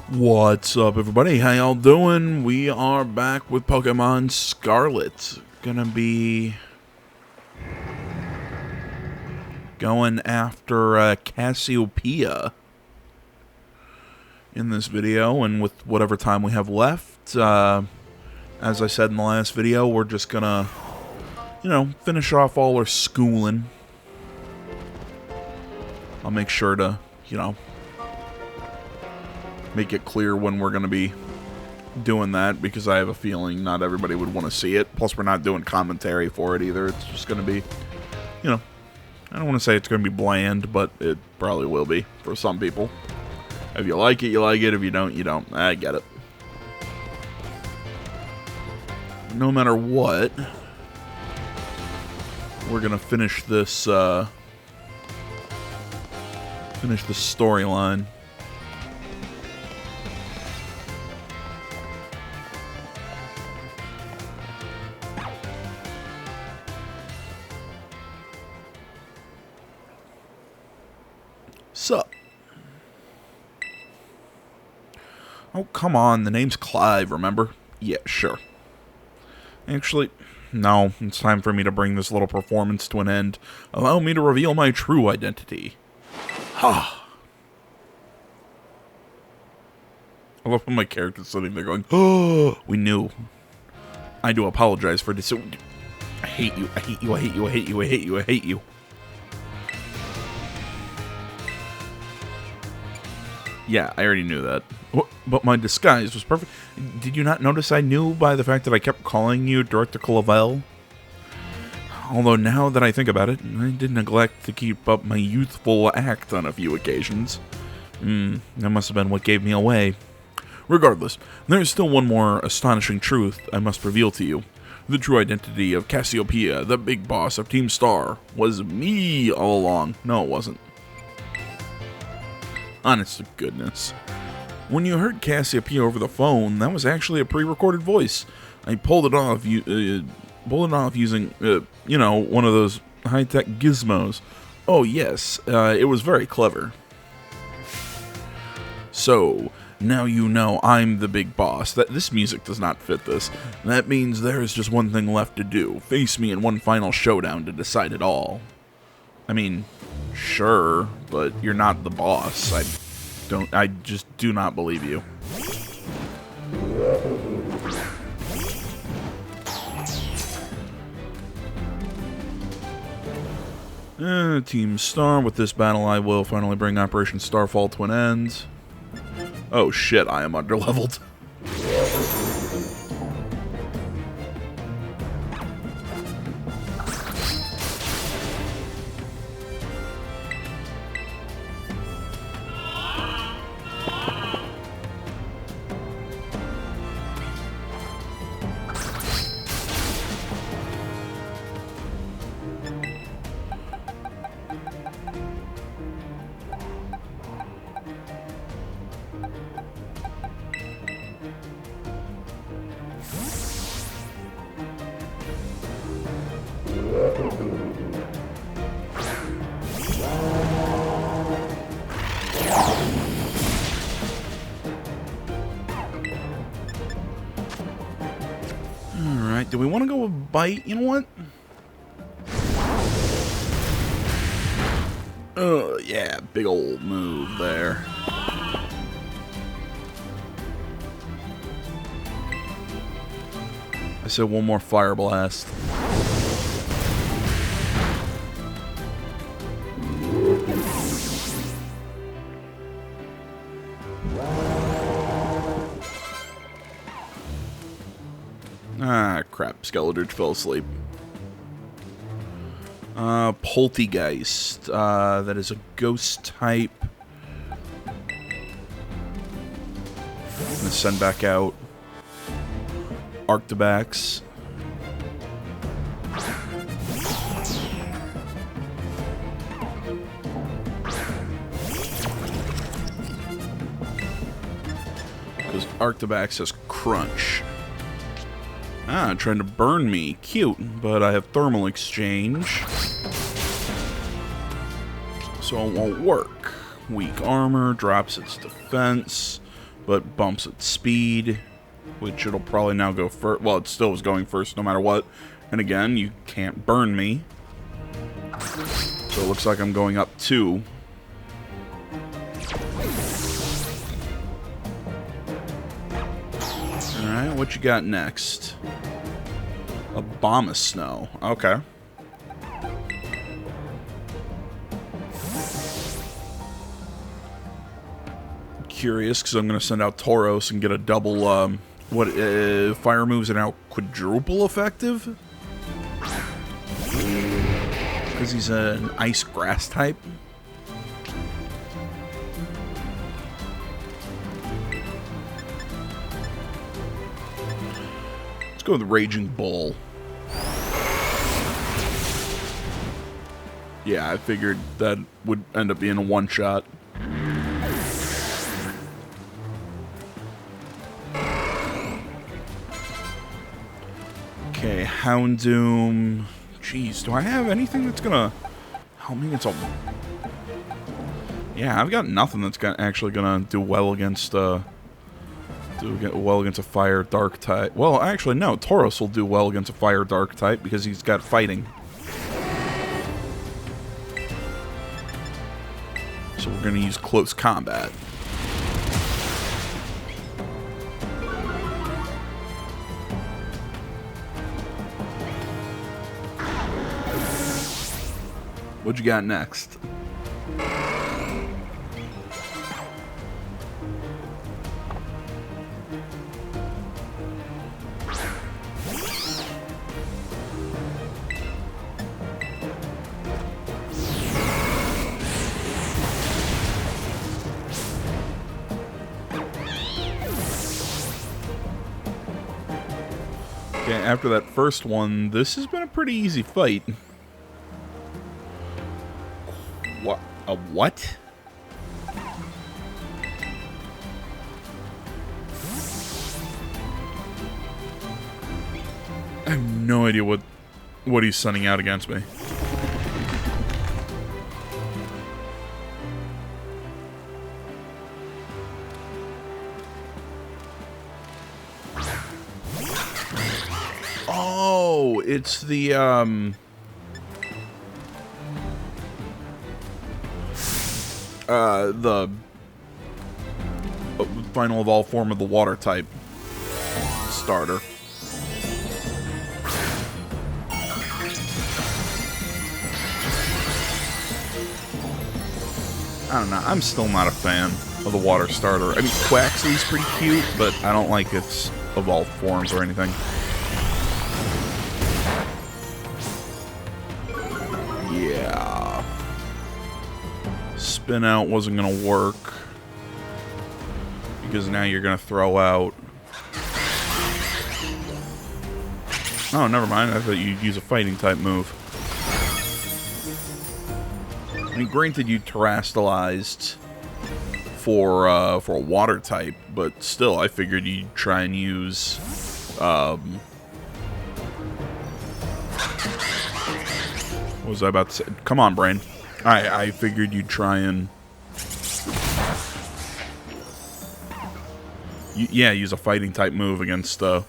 What's up, everybody? How y'all doing? We are back with Pokemon Scarlet. Gonna be going after Cassiopeia in this video, and with whatever time we have left, as I said in the last video, we're just gonna, finish off all our schooling. I'll make sure to, make it clear when we're going to be doing that, because I have a feeling not everybody would want to see it. Plus, we're not doing commentary for it either. It's just going to be, I don't want to say it's going to be bland, but it probably will be for some people. If you like it, you like it. If you don't, you don't. I get it. No matter what, we're going to finish this storyline. Sup? Oh, come on. The name's Clive, remember? Yeah, sure. Actually, no. It's time for me to bring this little performance to an end. Allow me to reveal my true identity. Ha! I love when my character's sitting there going, oh, we knew. I do apologize for this. I hate you. I hate you. I hate you. I hate you. I hate you. I hate you. Yeah, I already knew that. But my disguise was perfect. Did you not notice I knew by the fact that I kept calling you Director Clavel? Although now that I think about it, I did neglect to keep up my youthful act on a few occasions. That must have been what gave me away. Regardless, there is still one more astonishing truth I must reveal to you. The true identity of Cassiopeia, the big boss of Team Star, was me all along. No, it wasn't. Honest to goodness. When you heard Cassiopeia over the phone, that was actually a pre-recorded voice. I pulled it off using, one of those high-tech gizmos. Oh yes, it was very clever. So, now you know I'm the big boss. This music does not fit this. That means there is just one thing left to do. Face me in one final showdown to decide it all. I mean, sure, but you're not the boss. I just do not believe you. Team Star, with this battle I will finally bring Operation Starfall to an end. Oh shit, I am underleveled. Alright, do we want to go with Bite? You know what? Yeah, big old move there. I said one more Fire Blast. Ah, crap. Skeletor fell asleep. Poltegeist. That is a ghost type. I'm gonna send back out Arctibax. Because Arctibax has Crunch. Ah, trying to burn me. Cute, but I have thermal exchange. So it won't work. Weak armor, drops its defense. but bumps its speed, which it'll probably now go first. Well, it still was going first no matter what. And again, you can't burn me. So it looks like I'm going up 2. Alright, what you got next? A bomb of snow. Okay. Curious, because I'm going to send out Tauros and get a double, fire moves are now quadruple effective? Because he's an ice grass type. Let's go with Raging Bull. Yeah, I figured that would end up being a one-shot. Okay, Houndoom. Jeez, do I have anything that's gonna help me against a... Yeah, I've got nothing that's actually gonna do well against, a fire dark type. Well, actually, no. Tauros will do well against a fire dark type because he's got fighting. So we're gonna use close combat. What you got next? Okay, after that first one, this has been a pretty easy fight. What? A what? I have no idea what he's sending out against me. Oh, it's the final of all form of the water type starter. I don't know. I'm still not a fan of the water starter. I mean, Quaxly's pretty cute, but I don't like its evolved forms or anything. Yeah. Spin out wasn't going to work. Because now you're going to throw out... Oh, never mind. I thought you'd use a fighting type move. I mean, granted you terastallized for a water type, but still, I figured you'd try and use... what was I about to say? Come on, brain. I figured you'd try and... Yeah, use a fighting type move against... Try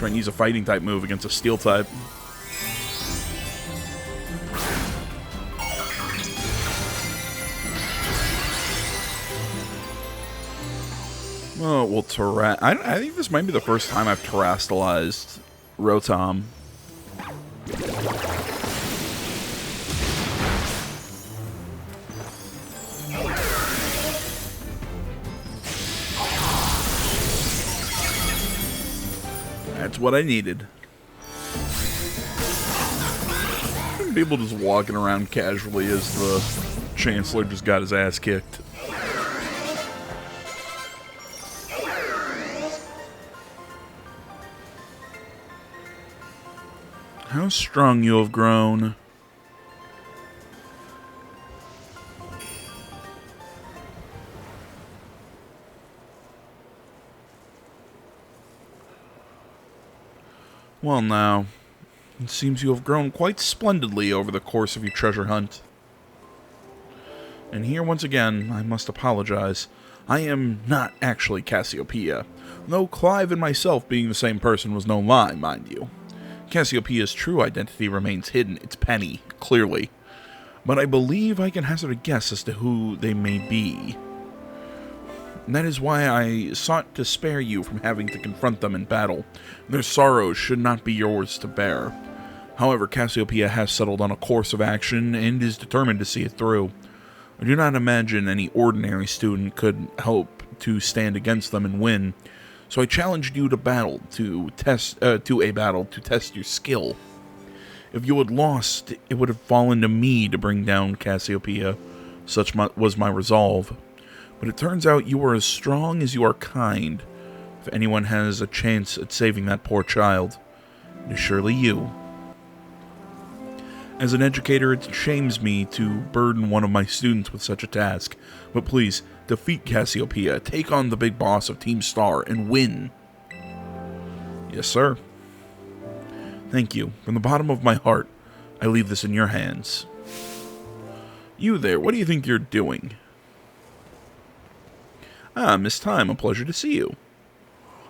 and use a fighting type move against a steel type. Oh, well, I think this might be the first time I've terastallized Rotom. That's what I needed. People just walking around casually as the Chancellor just got his ass kicked. How strong you have grown. Well now, it seems you have grown quite splendidly over the course of your treasure hunt. And here, once again, I must apologize. I am not actually Cassiopeia, though Clive and myself being the same person was no lie, mind you. Cassiopeia's true identity remains hidden. It's Penny, clearly. But I believe I can hazard a guess as to who they may be. And that is why I sought to spare you from having to confront them in battle. Their sorrows should not be yours to bear. However, Cassiopeia has settled on a course of action and is determined to see it through. I do not imagine any ordinary student could hope to stand against them and win, so I challenged you to test your skill. If you had lost, it would have fallen to me to bring down Cassiopeia. Such was my resolve. But it turns out you are as strong as you are kind. If anyone has a chance at saving that poor child, it is surely you. As an educator, it shames me to burden one of my students with such a task. But please, defeat Cassiopeia, take on the big boss of Team Star, and win. Yes, sir. Thank you. From the bottom of my heart, I leave this in your hands. You there, what do you think you're doing? Ah, Miss Time, a pleasure to see you.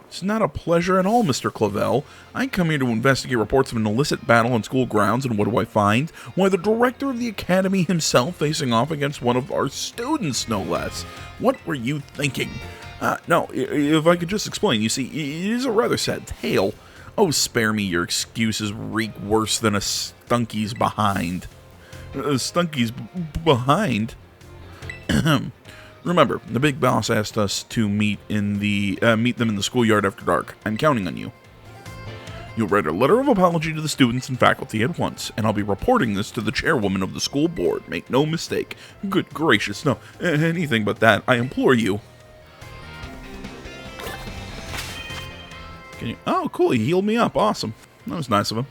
It's not a pleasure at all, Mr. Clavel. I come here to investigate reports of an illicit battle on school grounds, and what do I find? Why, the director of the academy himself facing off against one of our students, no less. What were you thinking? No, if I could just explain, you see, it is a rather sad tale. Oh, spare me, your excuses reek worse than a Stunky's behind. Stunky's behind? Remember, the big boss asked us to meet them in the schoolyard after dark. I'm counting on you. You'll write a letter of apology to the students and faculty at once, and I'll be reporting this to the chairwoman of the school board. Make no mistake. Good gracious, no, anything but that, I implore you. Can you? Oh, cool, he healed me up. Awesome. That was nice of him.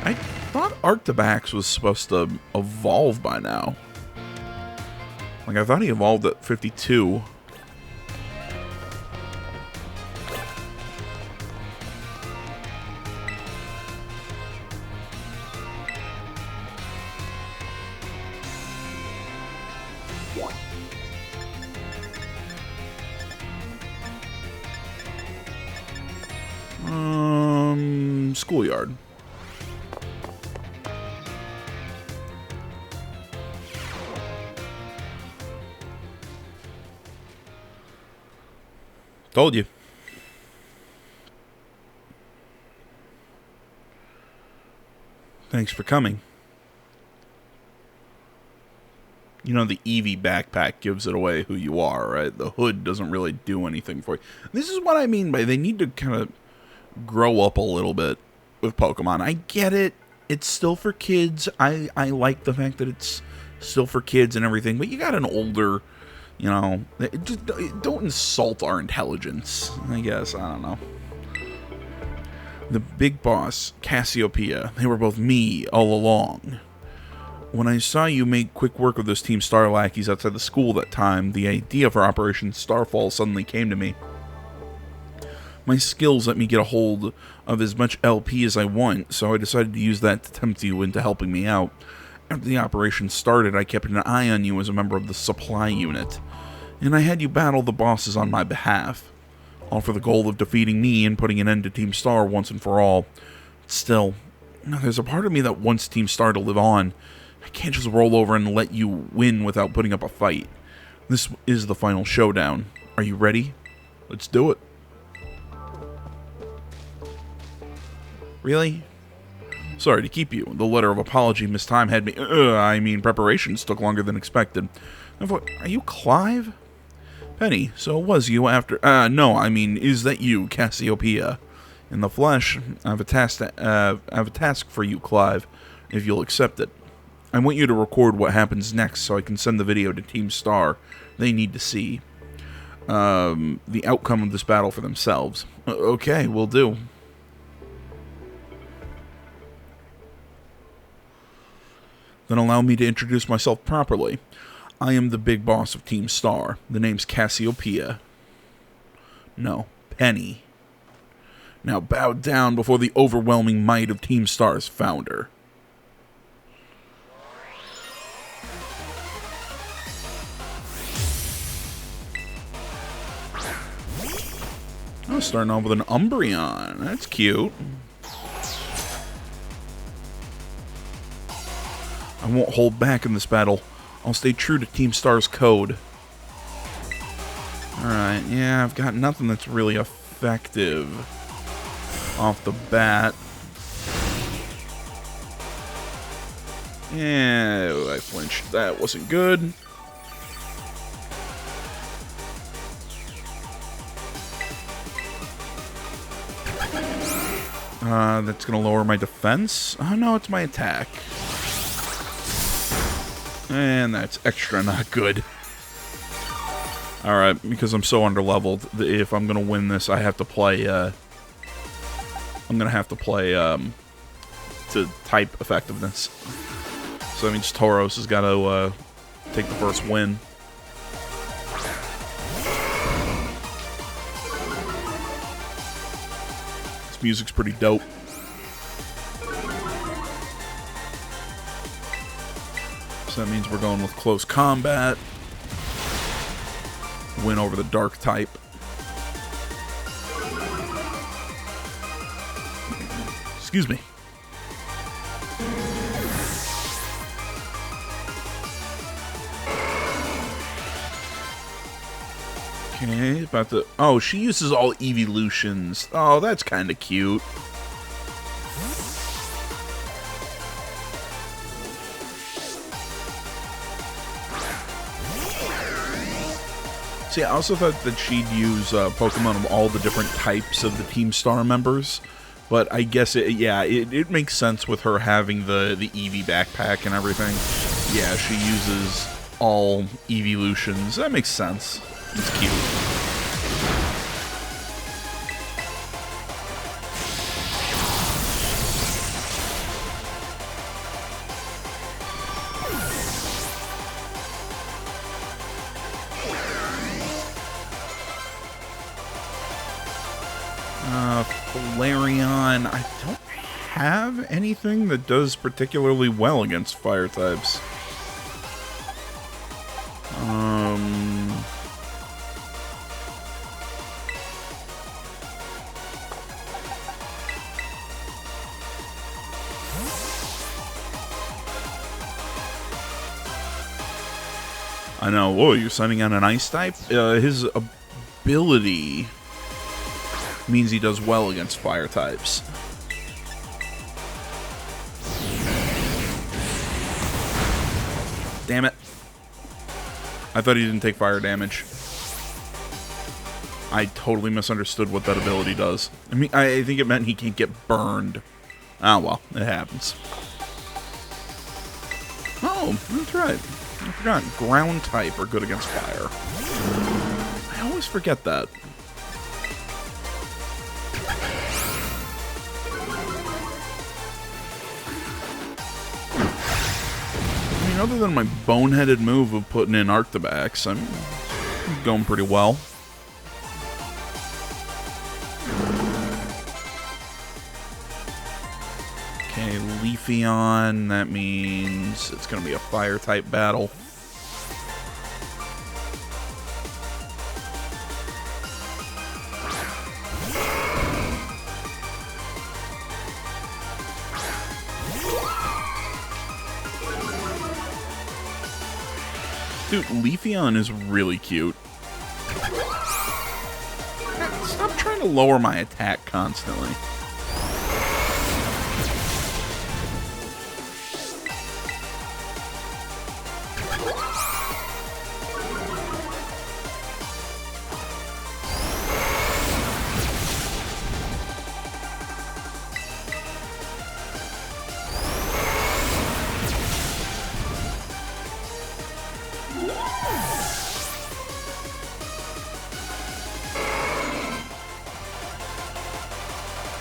I thought Arctibax was supposed to evolve by now. Like, I thought he evolved at 52. Schoolyard. Told you. Thanks for coming. You know, the Eevee backpack gives it away who you are, right? The hood doesn't really do anything for you. This is what I mean by they need to kind of grow up a little bit with Pokemon. I get it. It's still for kids. I like the fact that it's still for kids and everything, but you got an older... You know, just don't insult our intelligence, I guess. I don't know. The big boss, Cassiopeia, they were both me all along. When I saw you make quick work of those Team Star lackeys outside the school that time, the idea for Operation Starfall suddenly came to me. My skills let me get a hold of as much LP as I want, so I decided to use that to tempt you into helping me out. After the operation started, I kept an eye on you as a member of the supply unit, and I had you battle the bosses on my behalf, all for the goal of defeating me and putting an end to Team Star once and for all. Still, there's a part of me that wants Team Star to live on. I can't just roll over and let you win without putting up a fight. This is the final showdown. Are you ready? Let's do it. Really? Sorry to keep you. The letter of apology Miss Time had me... preparations took longer than expected. I thought, are you Clive? Penny, so it was you after... no, is that you, Cassiopeia? In the flesh, I have a task for you, Clive, if you'll accept it. I want you to record what happens next so I can send the video to Team Star. They need to see the outcome of this battle for themselves. Okay, will do. Then allow me to introduce myself properly. I am the big boss of Team Star. The name's Cassiopeia. No, Penny. Now bow down before the overwhelming might of Team Star's founder. starting off with an Umbreon. That's cute. I won't hold back in this battle. I'll stay true to Team Star's code. Alright, yeah, I've got nothing that's really effective off the bat. Yeah, I flinched. That wasn't good. That's gonna lower my defense. Oh no, it's my attack. And that's extra not good. Alright, because I'm so underleveled, if I'm gonna win this, I have to play, I'm gonna have to play, to type effectiveness. So that means Tauros has got to, take the first win. This music's pretty dope. So that means we're going with close combat. Win over the dark type. Excuse me. Okay, about to... Oh, she uses all evolutions. Oh, that's kind of cute. See, I also thought that she'd use Pokemon of all the different types of the Team Star members, but I guess it makes sense with her having the Eevee backpack and everything. Yeah, she uses all evolutions. That makes sense. It's cute. Flareon, I don't have anything that does particularly well against fire types. I know. Whoa, you're sending out an ice type? His ability means he does well against fire types. Damn it. I thought he didn't take fire damage. I totally misunderstood what that ability does. I mean, I think it meant he can't get burned. Ah, well, it happens. Oh, that's right. I forgot. Ground type are good against fire. I always forget that. I mean, other than my boneheaded move of putting in Arctibax, I'm going pretty well. Okay, Leafeon, that means it's going to be a fire-type battle. Dude, Leafeon is really cute. Stop trying to lower my attack constantly.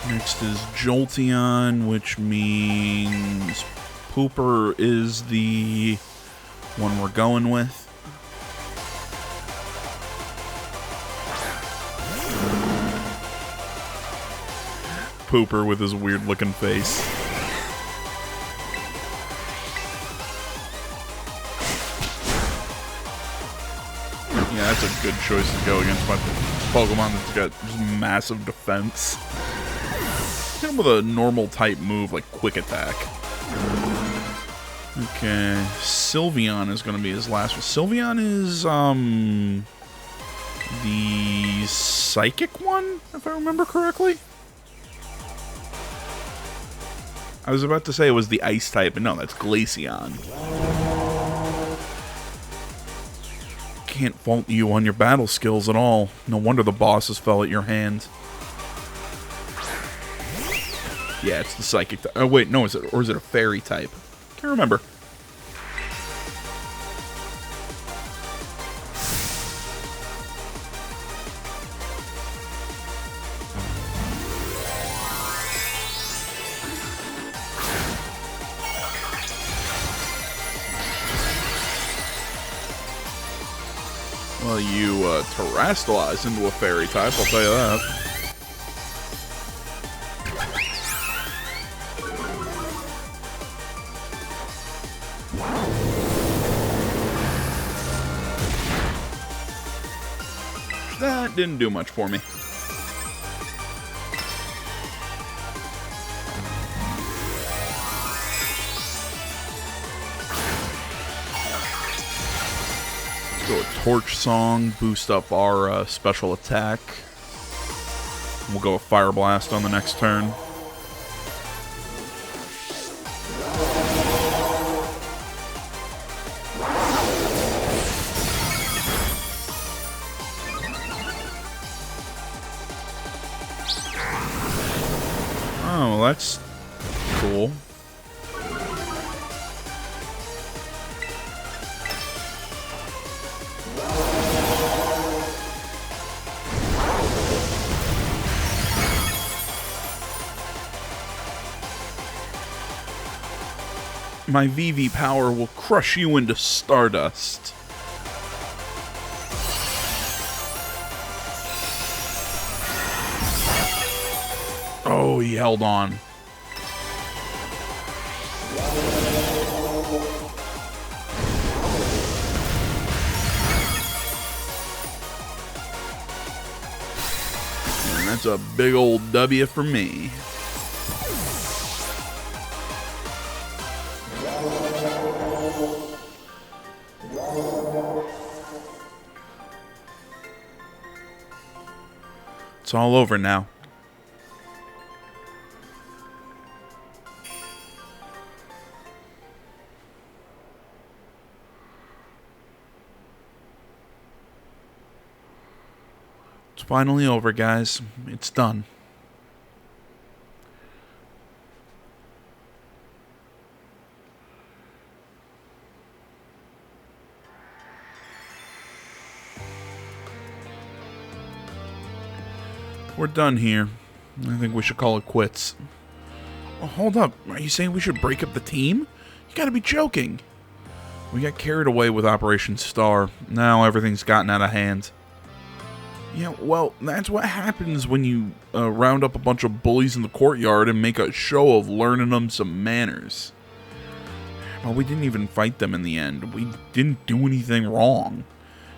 Next is Jolteon, which means Pooper is the one we're going with. Pooper with his weird looking face. Yeah, that's a good choice to go against my Pokemon that's got just massive defense. Hit him with a normal type move like Quick Attack. Okay, Sylveon is going to be his last one. Sylveon is, the Psychic one, if I remember correctly? I was about to say it was the Ice type, but no, that's Glaceon. Can't fault you on your battle skills at all. No wonder the bosses fell at your hand. Yeah, it's the Psychic. Oh wait, no, is it, or is it a Fairy type? Can't remember. Well, you terrestrialized into a Fairy type, I'll tell you that. That didn't do much for me. Let's go with Torch Song, boost up our special attack. We'll go with Fire Blast on the next turn. Oh, well, that's cool. My VV power will crush you into stardust. Oh, he held on. And that's a big old W for me. It's all over now. It's finally over, guys. It's done. We're done here. I think we should call it quits. Oh, hold up. Are you saying we should break up the team? You gotta be joking. We got carried away with Operation Star. Now everything's gotten out of hand. Yeah, well, that's what happens when you round up a bunch of bullies in the courtyard and make a show of learning them some manners. Well, we didn't even fight them in the end. We didn't do anything wrong.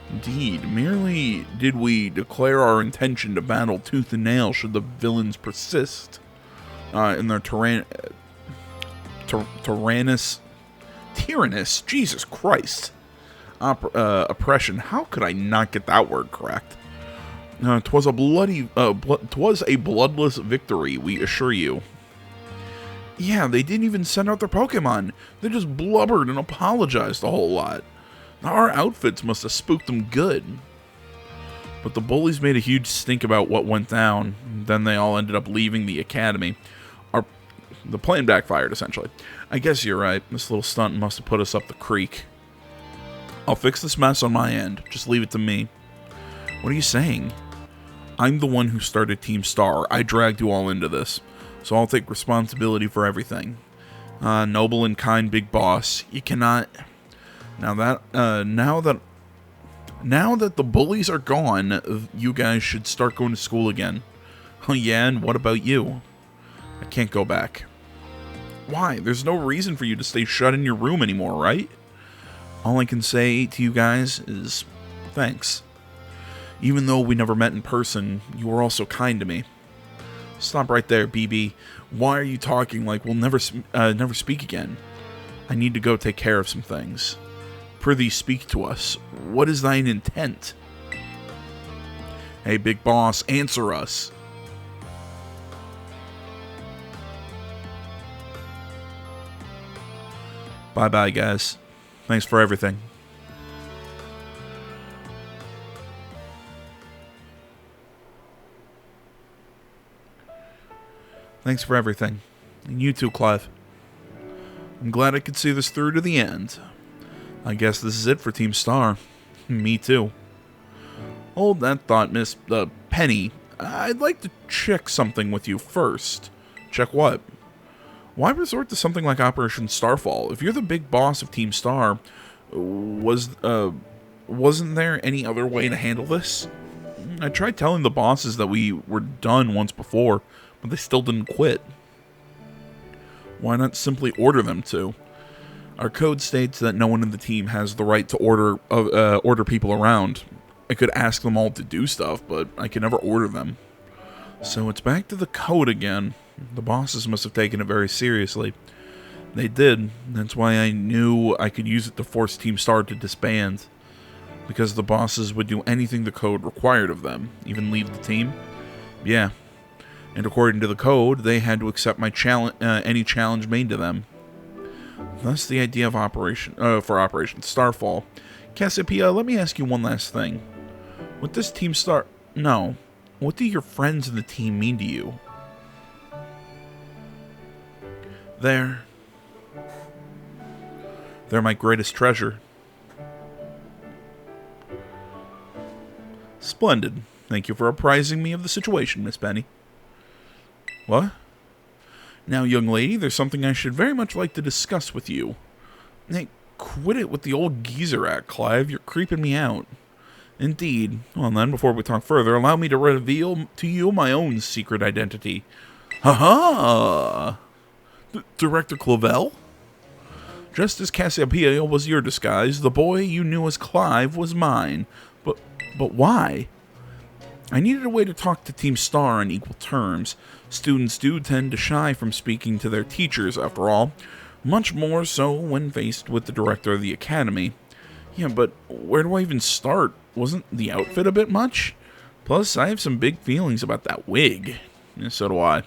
Indeed, merely did we declare our intention to battle tooth and nail should the villains persist in their tyrannous, Jesus Christ, oppression. How could I not get that word correct? 'Twas a bloodless victory, we assure you. Yeah, they didn't even send out their Pokemon. They just blubbered and apologized a whole lot. Our outfits must have spooked them good. But the bullies made a huge stink about what went down. Then they all ended up leaving the academy. The plan backfired, essentially. I guess you're right. This little stunt must have put us up the creek. I'll fix this mess on my end. Just leave it to me. What are you saying? I'm the one who started Team Star. I dragged you all into this. So I'll take responsibility for everything. Noble and kind big boss. You cannot... Now that the bullies are gone, you guys should start going to school again. Oh yeah, and what about you? I can't go back. Why? There's no reason for you to stay shut in your room anymore, right? All I can say to you guys is Thanks. Even though we never met in person, you were also kind to me. Stop right there, BB. Why are you talking like we'll never speak again? I need to go take care of some things. Prithee, speak to us. What is thine intent? Hey, big boss, answer us. Bye-bye, guys. Thanks for everything. Thanks for everything. And you too, Clive. I'm glad I could see this through to the end. I guess this is it for Team Star. Me too. Hold that thought, Miss Penny. I'd like to check something with you first. Check what? Why resort to something like Operation Starfall? If you're the big boss of Team Star, wasn't there any other way to handle this? I tried telling the bosses that we were done once before, but they still didn't quit. Why not simply order them to? Our code states that no one in the team has the right to order people around. I could ask them all to do stuff, but I can never order them. So it's back to the code again. The bosses must have taken it very seriously. They did. That's why I knew I could use it to force Team Star to disband. Because the bosses would do anything the code required of them, even leave the team. Yeah. And according to the code, they had to accept my any challenge made to them. That's the idea of for Operation Starfall. Cassiopeia, let me ask you one last thing. What does Team Star... No. What do your friends in the team mean to you? They're my greatest treasure. Splendid. Thank you for apprising me of the situation, Miss Penny. What? Now, young lady, there's something I should very much like to discuss with you. Hey, quit it with the old geezer act, Clive. You're creeping me out. Indeed. Well then, before we talk further, allow me to reveal to you my own secret identity. Ha-ha! Director Clavel? Just as Cassiopeia was your disguise, the boy you knew as Clive was mine. But why? I needed a way to talk to Team Star on equal terms. Students do tend to shy from speaking to their teachers, after all. Much more so when faced with the director of the academy. Yeah, but where do I even start? Wasn't the outfit a bit much? Plus, I have some big feelings about that wig. Yeah, so do I.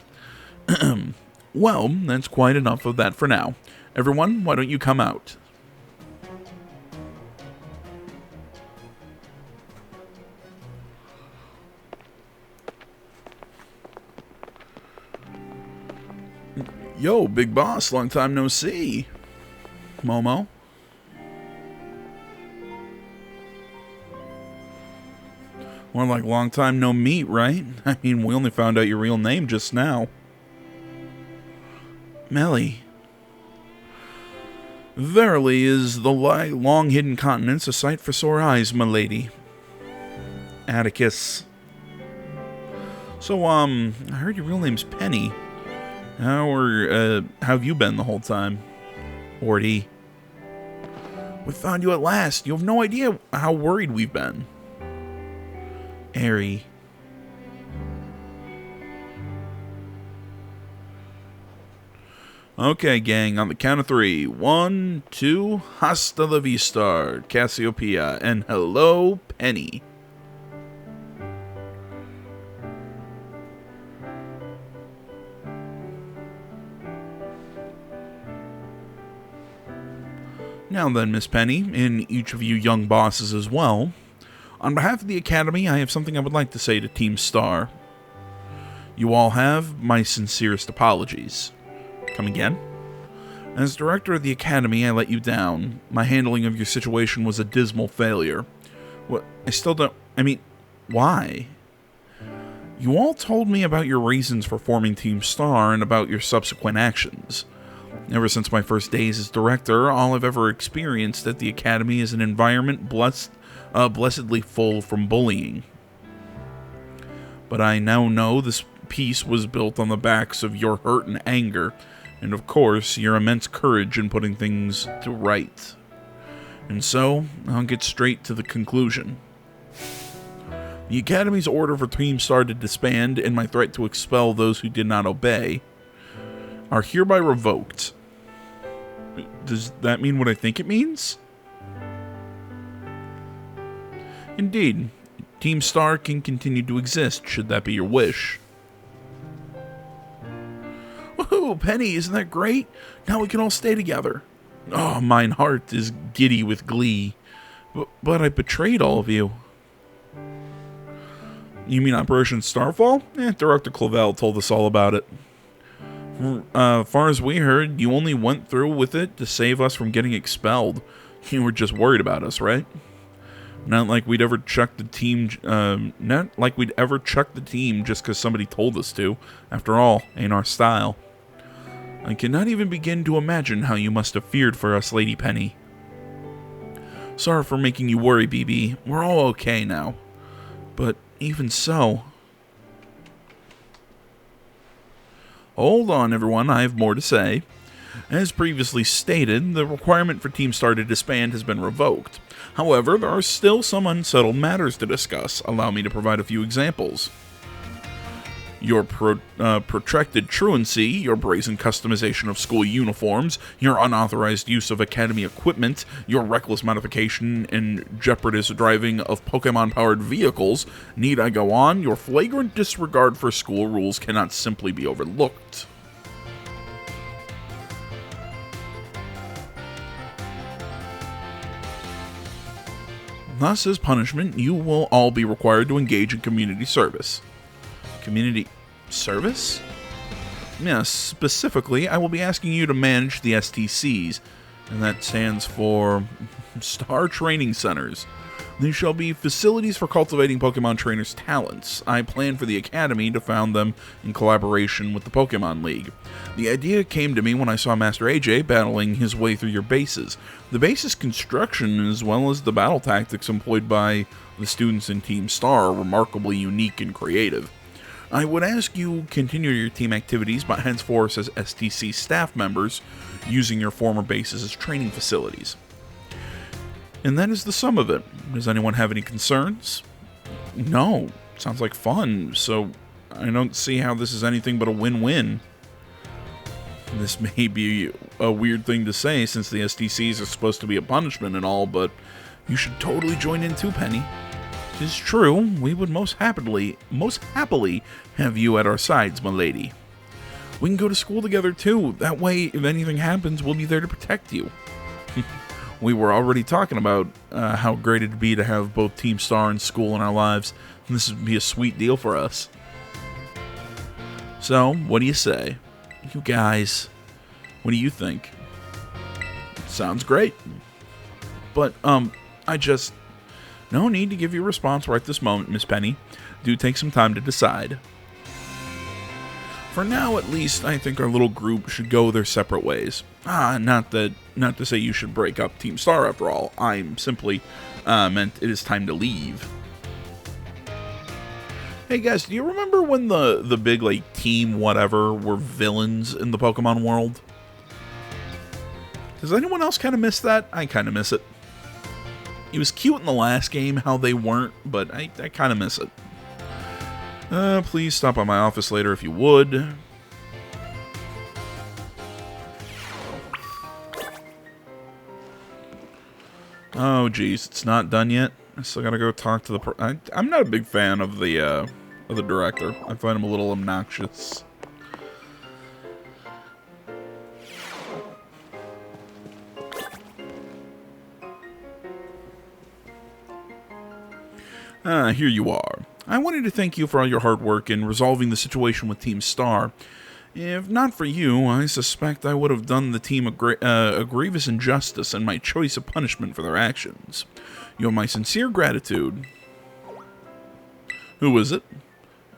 Well, that's quite enough of that for now. Everyone, why don't you come out? Yo, big boss, long time no see. Momo? More like long time no meet, right? I mean, we only found out your real name just now. Melly. Verily is the long-hidden continents a sight for sore eyes, my lady. Atticus. So, I heard your real name's Penny. How have you been the whole time? Orty. We found you at last. You have no idea how worried we've been. Airy. Okay, gang, on the count of 3. 1, 2, hasta la vista, Cassiopeia, and hello, Penny. Now then, Miss Penny, and each of you young bosses as well, on behalf of the Academy, I have something I would like to say to Team Star. You all have my sincerest apologies. Come again? As director of the Academy, I let you down. My handling of your situation was a dismal failure. What? I still don't... I mean, why? You all told me about your reasons for forming Team Star and about your subsequent actions. Ever since my first days as director, all I've ever experienced at the Academy is an environment blessedly full from bullying. But I now know this peace was built on the backs of your hurt and anger, and of course, your immense courage in putting things to right. And so, I'll get straight to the conclusion. The Academy's order for Team Star to disband and my threat to expel those who did not obey are hereby revoked. Does that mean what I think it means? Indeed. Team Star can continue to exist, should that be your wish. Woohoo, Penny, isn't that great? Now we can all stay together. Oh, mine heart is giddy with glee. But I betrayed all of you. You mean Operation Starfall? Director Clavel told us all about it. Far as we heard, you only went through with it to save us from getting expelled. You were just worried about us, right? Not like we'd ever chuck the team. Not like we'd ever chuck the team just because somebody told us to. After all, ain't our style. I cannot even begin to imagine how you must have feared for us, Lady Penny. Sorry for making you worry, BB. We're all okay now. But even so... Hold on, everyone. I have more to say. As previously stated, the requirement for Team Star to disband has been revoked. However, there are still some unsettled matters to discuss. Allow me to provide a few examples. Your protracted truancy, your brazen customization of school uniforms, your unauthorized use of Academy equipment, your reckless modification and jeopardous driving of Pokemon-powered vehicles. Need I go on? Your flagrant disregard for school rules cannot simply be overlooked. Thus, as punishment, you will all be required to engage in community service. Community service? Yes, specifically, I will be asking you to manage the STCs, and that stands for Star Training Centers. These shall be facilities for cultivating Pokemon trainers' talents. I plan for the Academy to found them in collaboration with the Pokemon League. The idea came to me when I saw Master AJ battling his way through your bases. The base's construction, as well as the battle tactics employed by the students in Team Star, are remarkably unique and creative. I would ask you continue your team activities, but henceforth as STC staff members, using your former bases as training facilities. And that is the sum of it. Does anyone have any concerns? No. Sounds like fun, so I don't see how this is anything but a win-win. This may be a weird thing to say since the STCs are supposed to be a punishment and all, but you should totally join in too, Penny. It is true, we would most happily have you at our sides, my lady. We can go to school together too. That way, if anything happens, we'll be there to protect you. We were already talking about how great it'd be to have both Team Star and school in our lives. And this would be a sweet deal for us. So, what do you say? You guys, what do you think? Sounds great. But, no need to give you a response right this moment, Miss Penny. Do take some time to decide. For now, at least, I think our little group should go their separate ways. Not to say you should break up Team Star after all. I'm simply meant it is time to leave. Hey guys, do you remember when the big, like, team whatever were villains in the Pokemon world? Does anyone else kind of miss that? I kind of miss it. It was cute in the last game how they weren't, but I kind of miss it. Please stop by my office later if you would. Oh, geez, it's not done yet. I still gotta go talk to the. I'm not a big fan of the director. I find him a little obnoxious. Here you are. I wanted to thank you for all your hard work in resolving the situation with Team Star. If not for you, I suspect I would have done the team a grievous injustice in my choice of punishment for their actions. You have my sincere gratitude. Who is it?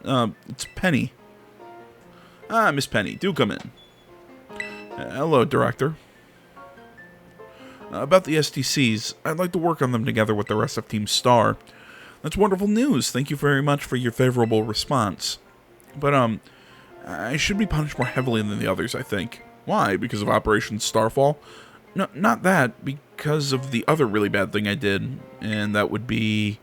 It's Penny. Miss Penny, do come in. Hello, Director. About the STCs, I'd like to work on them together with the rest of Team Star. That's wonderful news. Thank you very much for your favorable response. But, I should be punished more heavily than the others, I think. Why? Because of Operation Starfall? No, not that. Because of the other really bad thing I did. And that would be...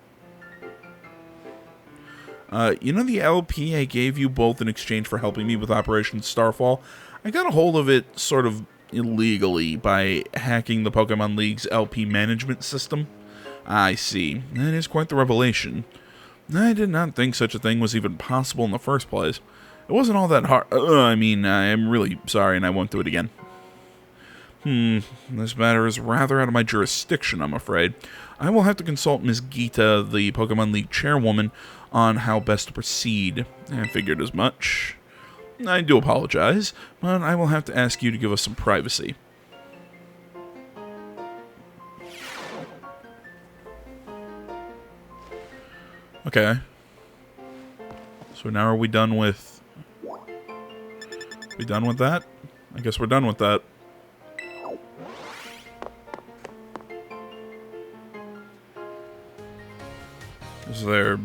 You know the LP I gave you both in exchange for helping me with Operation Starfall? I got a hold of it sort of illegally by hacking the Pokemon League's LP management system. I see. That is quite the revelation. I did not think such a thing was even possible in the first place. It wasn't all that hard. I mean, I'm really sorry and I won't do it again. This matter is rather out of my jurisdiction, I'm afraid. I will have to consult Ms. Gita, the Pokemon League chairwoman, on how best to proceed. I figured as much. I do apologize, but I will have to ask you to give us some privacy. Okay. So now are we done with... We done with that? I guess we're done with that. Is there...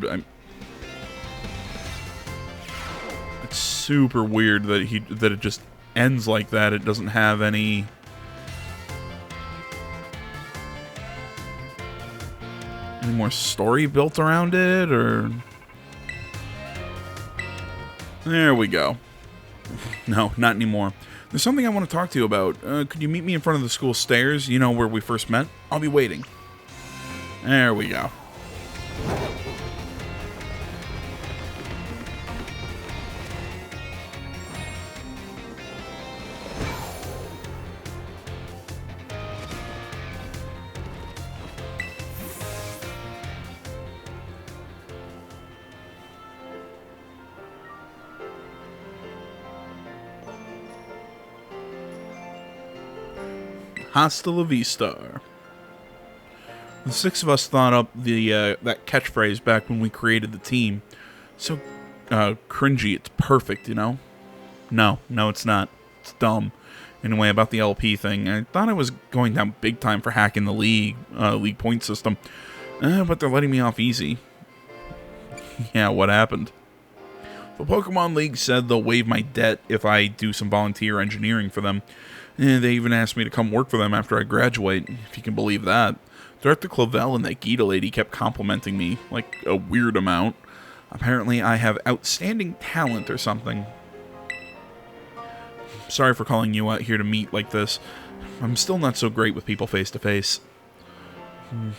It's super weird that it just ends like that. It doesn't have any... Any more story built around it, or... There we go. No, not anymore. There's something I want to talk to you about. Could you meet me in front of the school stairs? You know, where we first met? I'll be waiting. There we go. Hasta la vista. The six of us thought up the that catchphrase back when we created the team. So cringy, it's perfect, you know? No, it's not. It's dumb. Anyway, about the LP thing, I thought I was going down big time for hacking the league point system, but they're letting me off easy. Yeah, what happened? The Pokemon League said they'll waive my debt if I do some volunteer engineering for them. They even asked me to come work for them after I graduate, if you can believe that. Director Clavel and that Gita lady kept complimenting me, like a weird amount. Apparently I have outstanding talent or something. Sorry for calling you out here to meet like this. I'm still not so great with people face to face.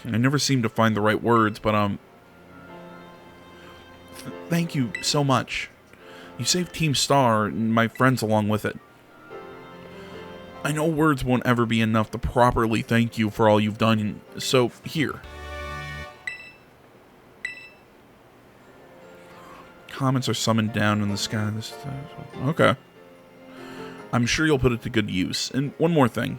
I never seem to find the right words, but thank you so much. You saved Team Star and my friends along with it. I know words won't ever be enough to properly thank you for all you've done, so here. Comments are summoned down in the sky. Okay. I'm sure you'll put it to good use. And one more thing.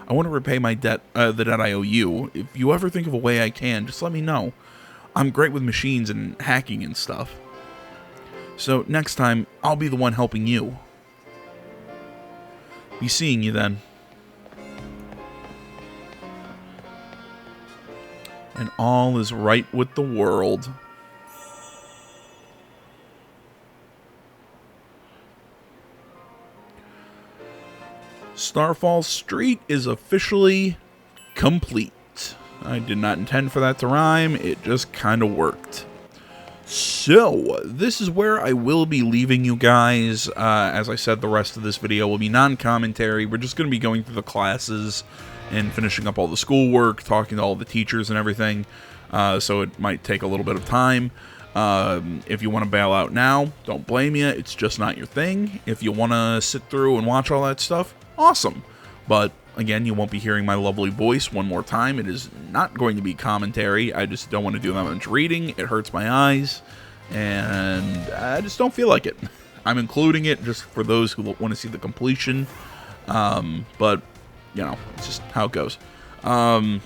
I want to repay my debt, the debt I owe you. If you ever think of a way I can, just let me know. I'm great with machines and hacking and stuff. So next time, I'll be the one helping you. Be seeing you then. And all is right with the world. Starfall Street is officially complete. I did not intend for that to rhyme, it just kind of worked. So, this is where I will be leaving you guys. As I said, the rest of this video will be non-commentary. We're just going to be going through the classes and finishing up all the schoolwork, talking to all the teachers and everything. So it might take a little bit of time. If you want to bail out now, don't blame you. It's just not your thing. If you want to sit through and watch all that stuff, awesome. But again, you won't be hearing my lovely voice one more time. It is not going to be commentary. I just don't want to do that much reading. It hurts my eyes, and I just don't feel like it. I'm including it just for those who want to see the completion. But, you know, it's just how it goes. Trying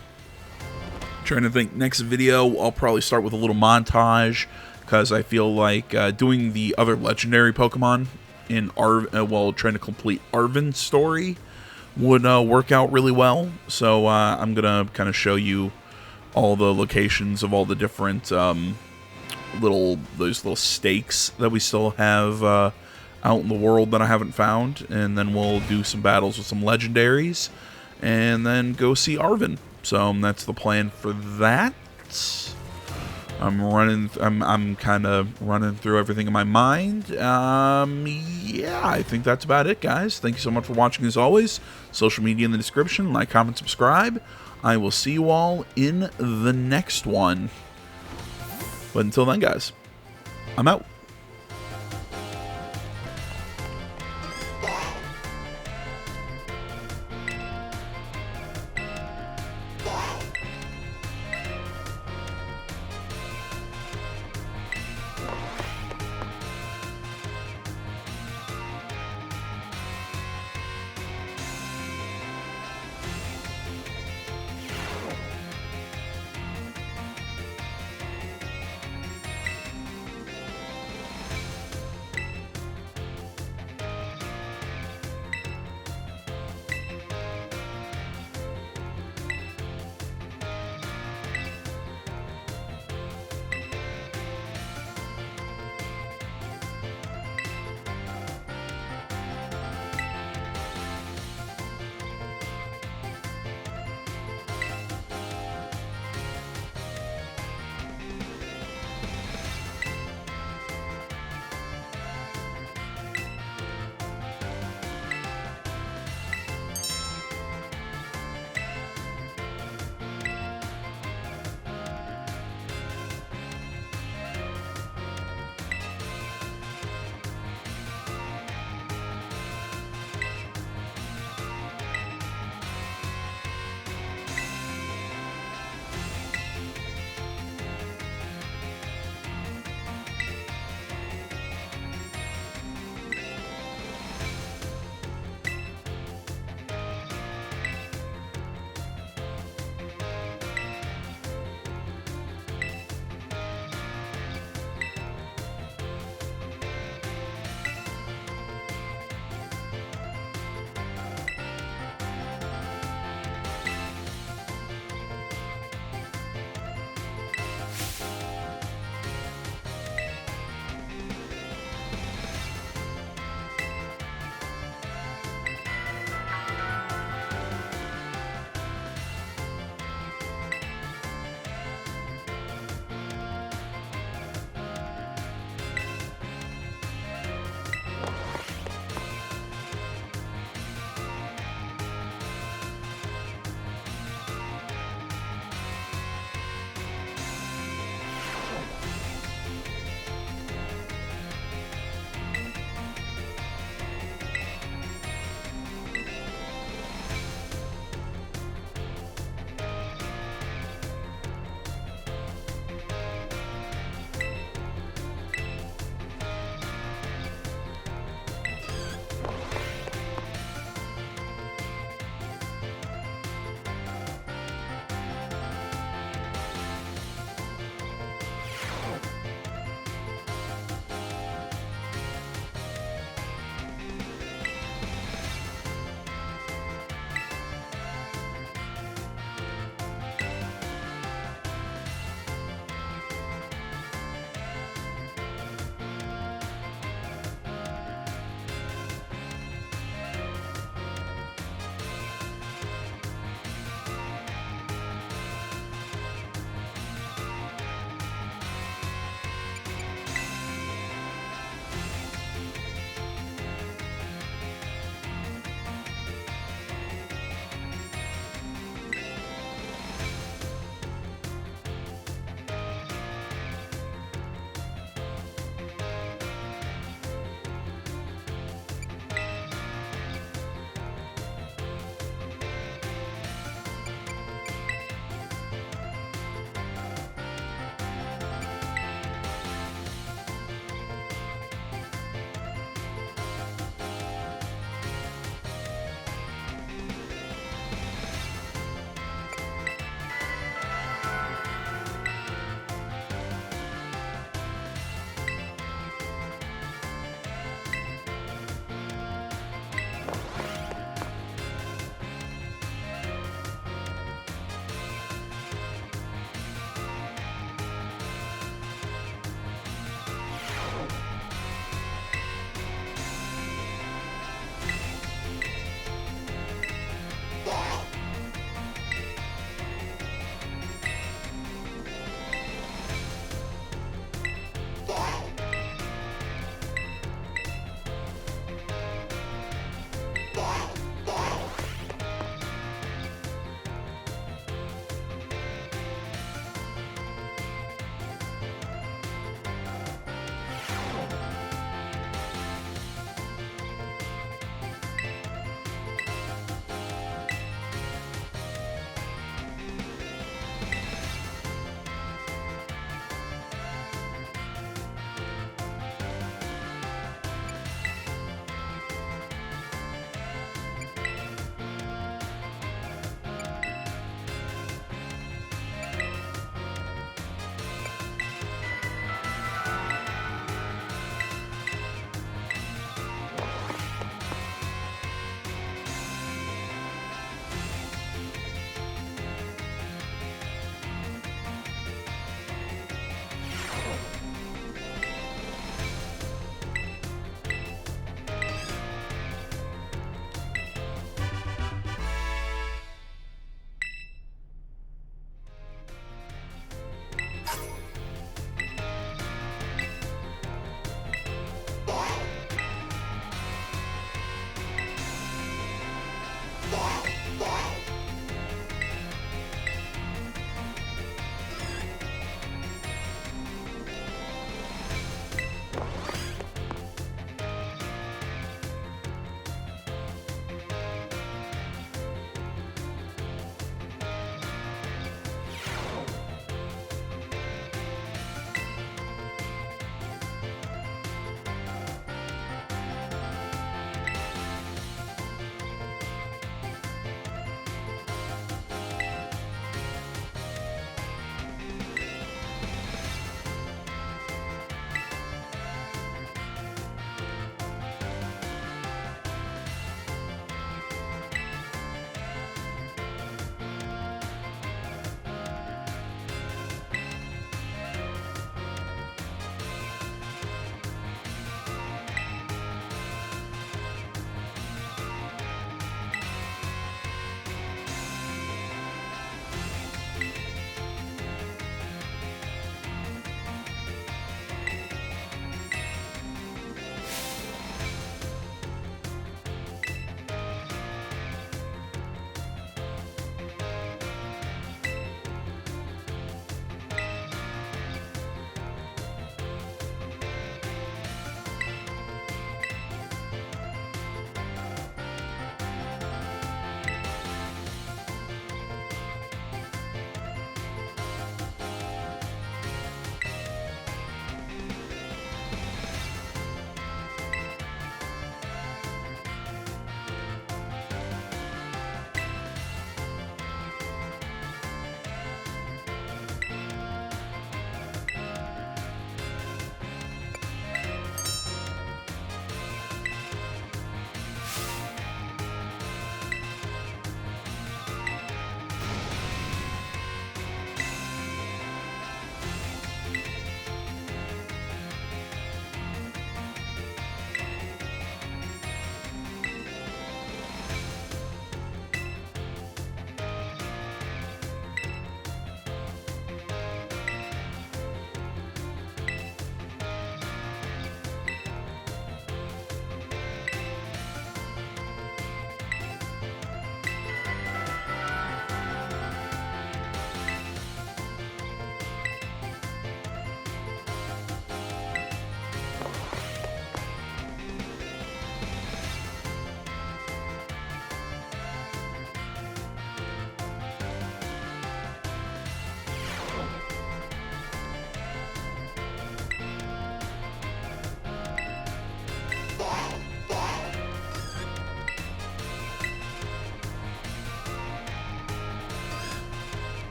to think, next video, I'll probably start with a little montage, because I feel like doing the other legendary Pokemon in trying to complete Arven's story would work out really well. So I'm gonna kind of show you all the locations of all the different those little stakes that we still have out in the world that I haven't found, and then we'll do some battles with some legendaries and then go see Arven. So that's the plan for that. I'm kind of running through everything in my mind. Yeah, I think that's about it, guys. Thank you so much for watching as always. Social media in the description. Like, comment, subscribe. I will see you all in the next one. But until then, guys, I'm out.